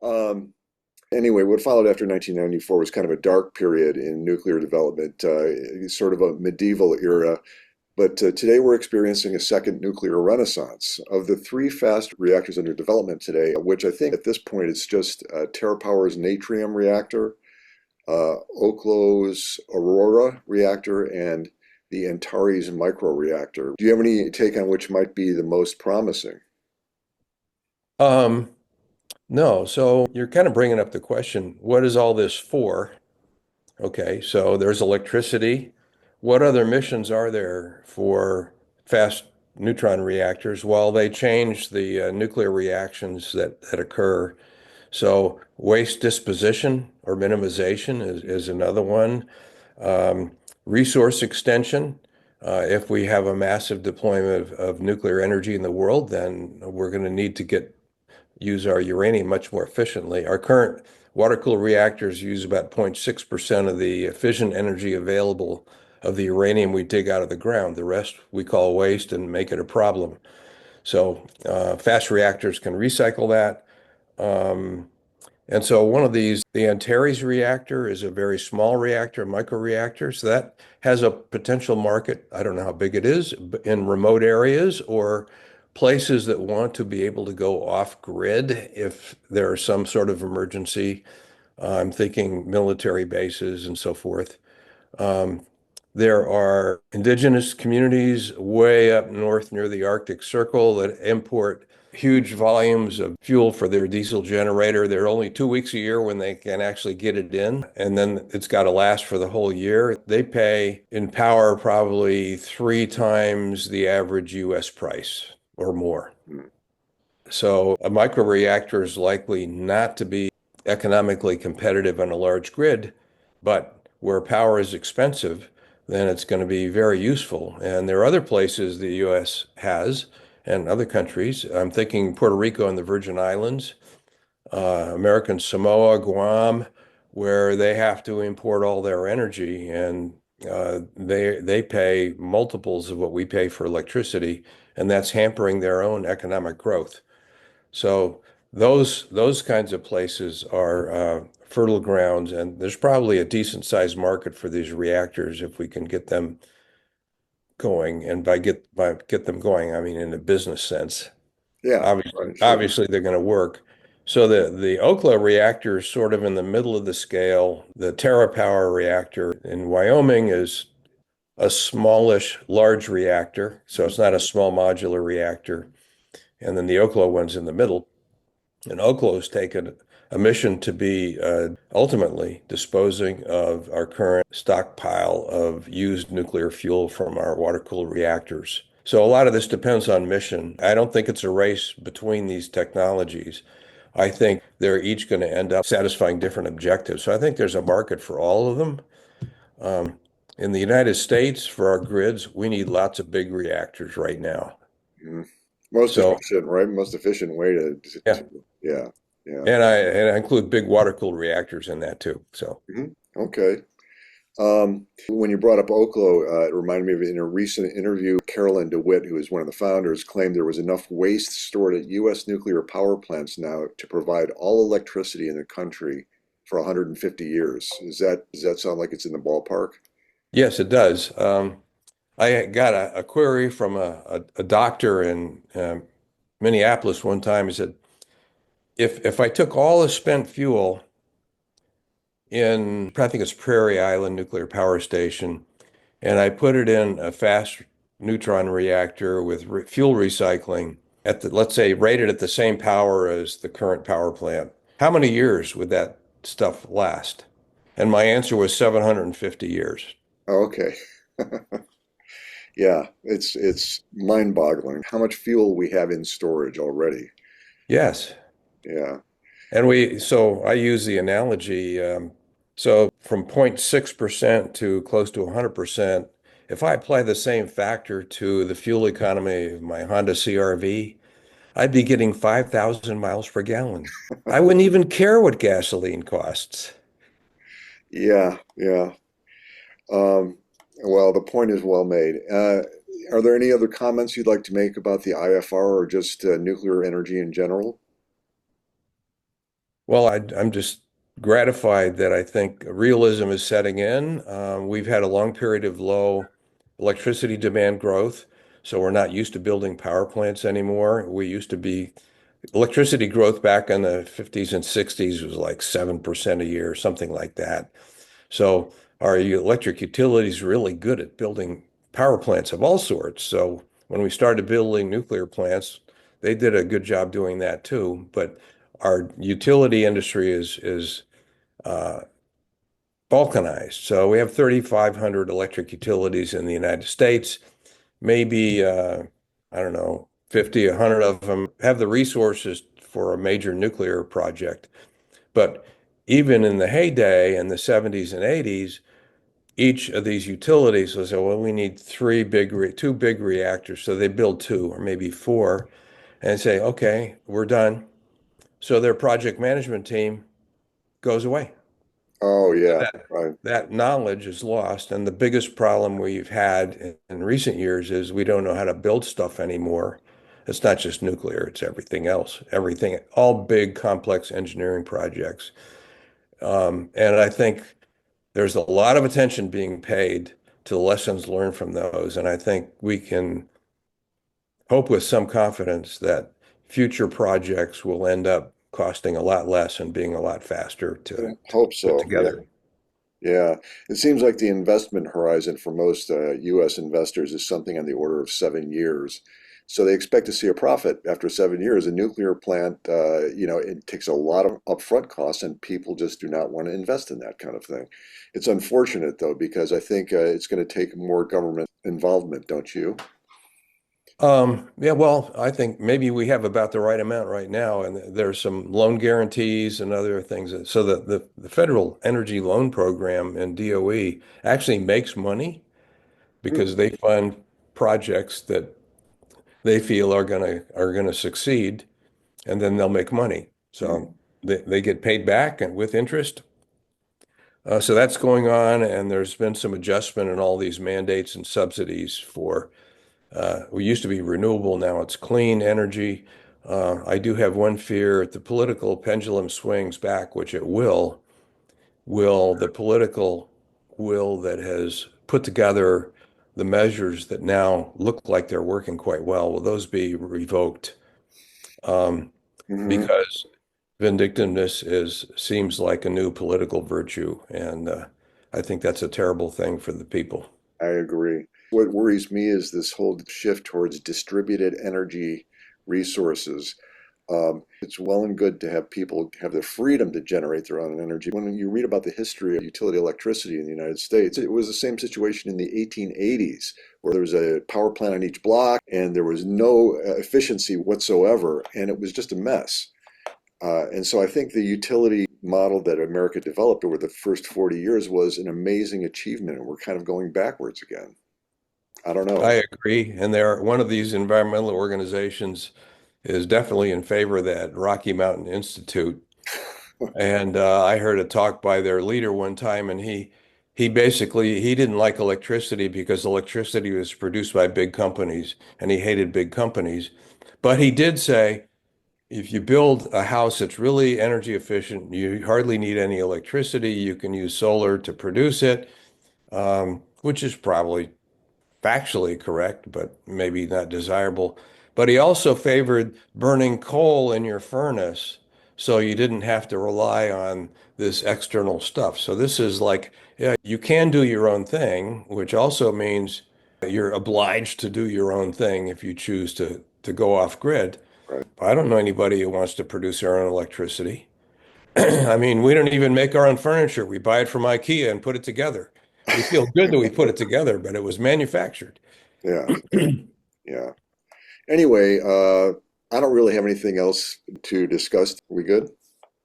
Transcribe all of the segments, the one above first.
Um, anyway, what followed after 1994 was kind of a dark period in nuclear development, sort of a medieval era. But today we're experiencing a second nuclear renaissance. Of the three fast reactors under development today, which I think at this point it's just TerraPower's Natrium reactor, Oklo's Aurora reactor, and the Antares microreactor. Do you have any take on which might be the most promising? Um, no, so you're kind of bringing up the question, what is all this for? Okay, so there's electricity. What other missions are there for fast neutron reactors? Well, they change the nuclear reactions that occur. So waste disposition or minimization is another one. Um, Resource extension. If we have a massive deployment of nuclear energy in the world, then we're going to need to use our uranium much more efficiently. Our current water-cooled reactors use about 0.6% of the fission energy available of the uranium we dig out of the ground. The rest we call waste and make it a problem. So fast reactors can recycle that. Um, and so one of these, the Antares reactor is a very small reactor, a microreactor. So that has a potential market. I don't know how big it is in remote areas or places that want to be able to go off grid if there's some sort of emergency. I'm thinking military bases and so forth. Um, there are indigenous communities way up north near the Arctic Circle that import huge volumes of fuel for their diesel generator. They're only 2 weeks a year when they can actually get it in, and then it's got to last for the whole year. They pay in power probably 3 times the average US price or more. Hmm. So a microreactor is likely not to be economically competitive on a large grid, but where power is expensive, then it's going to be very useful. And there are other places the U.S. has and other countries. I'm thinking Puerto Rico and the Virgin Islands, American Samoa, Guam, where they have to import all their energy and they pay multiples of what we pay for electricity, and that's hampering their own economic growth. So those kinds of places are fertile grounds, and there's probably a decent sized market for these reactors if we can get them going. And by get them going, I mean in a business sense. Yeah, Obviously, right, sure. obviously they're going to work. So the Oklo reactor is sort of in the middle of the scale. The TerraPower reactor in Wyoming is a smallish, large reactor, so it's not a small modular reactor. And then the Oklo one's in the middle. And Oklo's taken a mission to be ultimately disposing of our current stockpile of used nuclear fuel from our water-cooled reactors. So a lot of this depends on mission. I don't think it's a race between these technologies. I think they're each going to end up satisfying different objectives. So I think there's a market for all of them. Um, in the United States, for our grids, we need lots of big reactors right now. Mhm. Most So efficient, right? Most efficient way yeah, yeah, yeah. and I include big water-cooled reactors in that too. So Okay. When you brought up Oklo, it reminded me of in a recent interview, Carolyn DeWitt, who is one of the founders, claimed there was enough waste stored at U.S. nuclear power plants now to provide all electricity in the country for 150 years. Does that sound like it's in the ballpark? yes, it does. I got a query from a doctor in Minneapolis one time. He said, if I took all the spent fuel in, I think it's Prairie Island Nuclear Power Station, and I put it in a fast neutron reactor with re fuel recycling at the, let's say, rated at the same power as the current power plant, how many years would that stuff last? And my answer was 750 years. Oh, okay. Yeah, it's mind-boggling how much fuel we have in storage already. Yes. Yeah. So I use the analogy, so from 0.6% to close to 100%, if I apply the same factor to the fuel economy of my Honda CRV, I'd be getting 5,000 miles per gallon. I wouldn't even care what gasoline costs. Yeah, yeah. Um, well, the point is well made. Are there any other comments you'd like to make about the IFR or just nuclear energy in general? Well, I'm just gratified that I think realism is setting in. We've had a long period of low electricity demand growth, so we're not used to building power plants anymore. We used to be electricity growth back in the 50s and 60s was like 7% a year, something like that. So our electric utilities are really good at building power plants of all sorts. So when we started building nuclear plants, they did a good job doing that too. But our utility industry is uh, balkanized. So we have 3,500 electric utilities in the United States. Maybe I don't know, 50, 100 of them have the resources for a major nuclear project. But even in the heyday in the 70s and 80s, each of these utilities will say, well, we need two big reactors. So they build two or maybe four and say, okay, we're done. So their project management team goes away. Oh, So yeah, that right. that knowledge is lost. And the biggest problem we've had in recent years is we don't know how to build stuff anymore. It's not just nuclear, it's everything else, everything, all big, complex engineering projects. And I think there's a lot of attention being paid to the lessons learned from those. And I think we can hope with some confidence that future projects will end up costing a lot less and being a lot faster I to hope put so. Yeah. together. Yeah, it seems like the investment horizon for most U.S. investors is something on the order of 7 years. So they expect to see a profit after 7 years. A nuclear plant, it takes a lot of upfront costs, and people just do not want to invest in that kind of thing. It's unfortunate, though, because I think it's going to take more government involvement, don't you? Yeah, well, I think maybe we have about the right amount right now, and there's some loan guarantees and other things. So the Federal Energy Loan Program and DOE actually makes money Hmm. because they fund projects that they feel are gonna succeed, and then they'll make money. So Hmm. they get paid back and with interest. So that's going on, and there's been some adjustment in all these mandates and subsidies for we used to be renewable, now it's clean energy. I do have one fear: if the political pendulum swings back, which it will the political will that has put together the measures that now look like they're working quite well, will those be revoked? Um, Hmm. because vindictiveness is seems like a new political virtue, and I think that's a terrible thing for the people. I agree. What worries me is this whole shift towards distributed energy resources. It's well and good to have people have the freedom to generate their own energy. When you read about the history of utility electricity in the United States, it was the same situation in the 1880s, where there was a power plant on each block and there was no efficiency whatsoever, and it was just a mess. And so I think the utility model that America developed over the first 40 years was an amazing achievement, and we're kind of going backwards again. I don't know. I agree, and one of these environmental organizations is definitely in favor of that, Rocky Mountain Institute. And I heard a talk by their leader one time, and he basically he didn't like electricity because electricity was produced by big companies, and he hated big companies. But he did say if you build a house that's really energy efficient, you hardly need any electricity. You can use solar to produce it, which is probably factually correct, but maybe not desirable. But he also favored burning coal in your furnace so you didn't have to rely on this external stuff. So this is like, yeah, you can do your own thing, which also means you're obliged to do your own thing if you choose to go off grid. Right. I don't know anybody who wants to produce their own electricity. I mean, we don't even make our own furniture. We buy it from IKEA and put it together. We feel good that we put it together, but it was manufactured. Yeah, yeah, yeah. Anyway, I don't really have anything else to discuss. We good?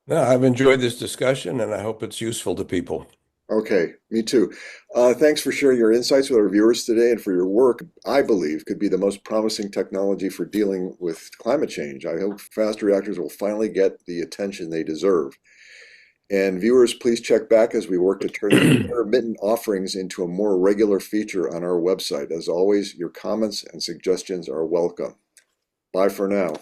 No, I've enjoyed this discussion and I hope it's useful to people. Okay, me too. Thanks for sharing your insights with our viewers today and for your work. I believe could be the most promising technology for dealing with climate change. I hope fast reactors will finally get the attention they deserve. And viewers, please check back as we work to turn these intermittent offerings into a more regular feature on our website. As always, your comments and suggestions are welcome. Bye for now.